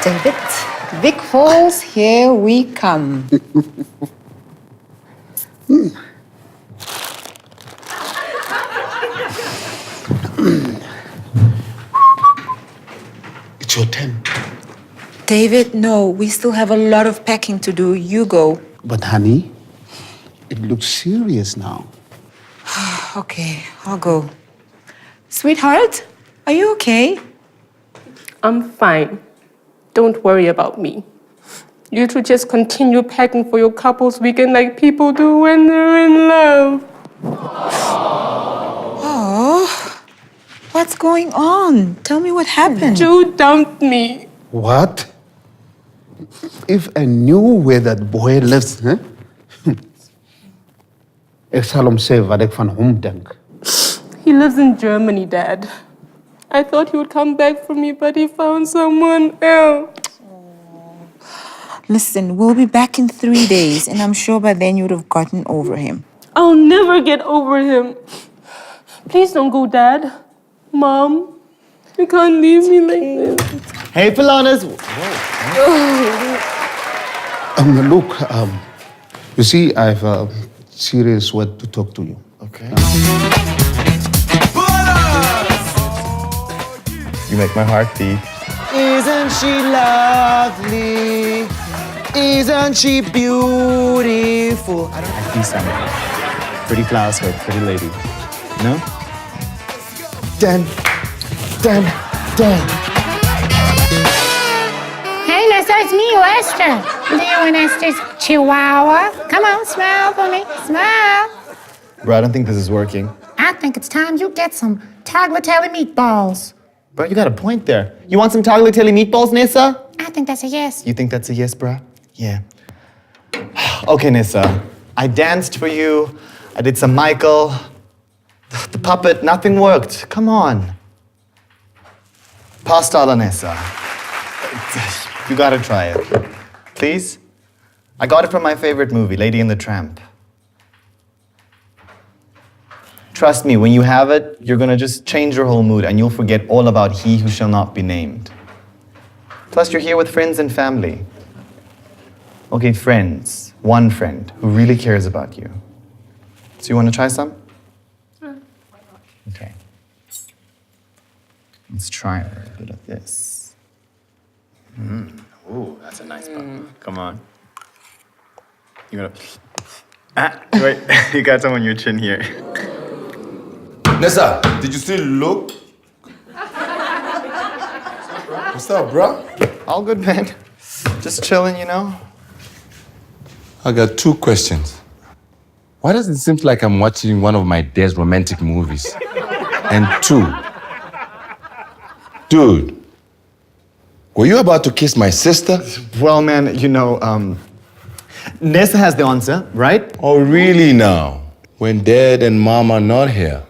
David, Vic Falls, here we come. It's your turn. David, no, we still have a lot of packing to do. You go. But honey, it looks serious now. Okay, I'll go. Sweetheart, are you okay? I'm fine. Don't worry about me. You two just continue packing for your couples weekend like people do when they're in love. Oh, what's going on? Tell me what happened. Joe dumped me. What? If I knew where that boy lives, huh? Ek sal hom sê wat ek van hom dink. He lives in Germany, Dad. I thought he would come back for me, but he found someone else. Listen, we'll be back in 3 days, and I'm sure by then you would have gotten over him. I'll never get over him. Please don't go, Dad. Mom, you can't leave me like this. Hey, Polanas. Look, you see, I've a serious word to talk to you. Okay. You make my heart beat. Isn't she lovely? Isn't she beautiful? I see something. Pretty flowers for a pretty lady. No? Done. Hey, Nessa, it's me, Esther. Leo and Esther's Chihuahua. Come on, smile for me. Smile. Bro, I don't think this is working. I think it's time you get some tagliatelle meatballs. Bro, you got a point there. You want some tagliatelle meatballs, Nessa? I think that's a yes. You think that's a yes, bro? Yeah. Okay, Nessa. I danced for you. I did some Michael. The puppet, nothing worked. Come on. Pasta alla Nessa. You gotta try it. Please? I got it from my favorite movie, Lady and the Tramp. Trust me, when you have it, you're gonna just change your whole mood and you'll forget all about he who shall not be named. Plus, you're here with friends and family. Okay, friends. One friend who really cares about you. So you wanna try some? Okay. Let's try a bit of this. Ooh, that's a nice bun. Come on. You gotta... wait, you got some on your chin here. Nessa, did you still look? What's up, bro? All good, man. Just chilling, you know? I got 2 questions. Why does it seem like I'm watching one of my dad's romantic movies? And 2, dude, were you about to kiss my sister? Well, man, you know, Nessa has the answer, right? Oh, really now? When dad and mom are not here?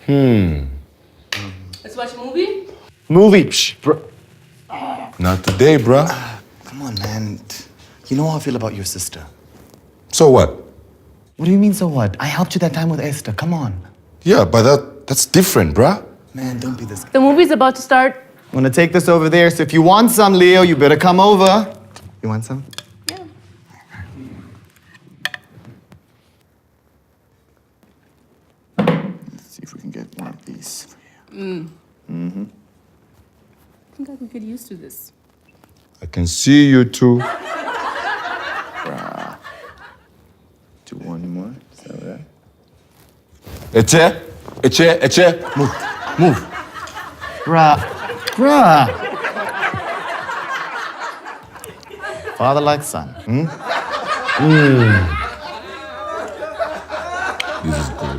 Let's watch a movie? Movie, psh, bro. Not today, bro. Come on, man. You know how I feel about your sister. So what? What do you mean, so what? I helped you that time with Esther. Come on. Yeah, but that's different, bruh. Man, don't be this guy. The movie's about to start. I'm gonna take this over there, so if you want some, Leo, you better come over. You want some? Yeah. Let's see if we can get one of these. I think I can get used to this. I can see you too. Do one more. Is that right? Eche. Move. Bruh. Father like son. This is good.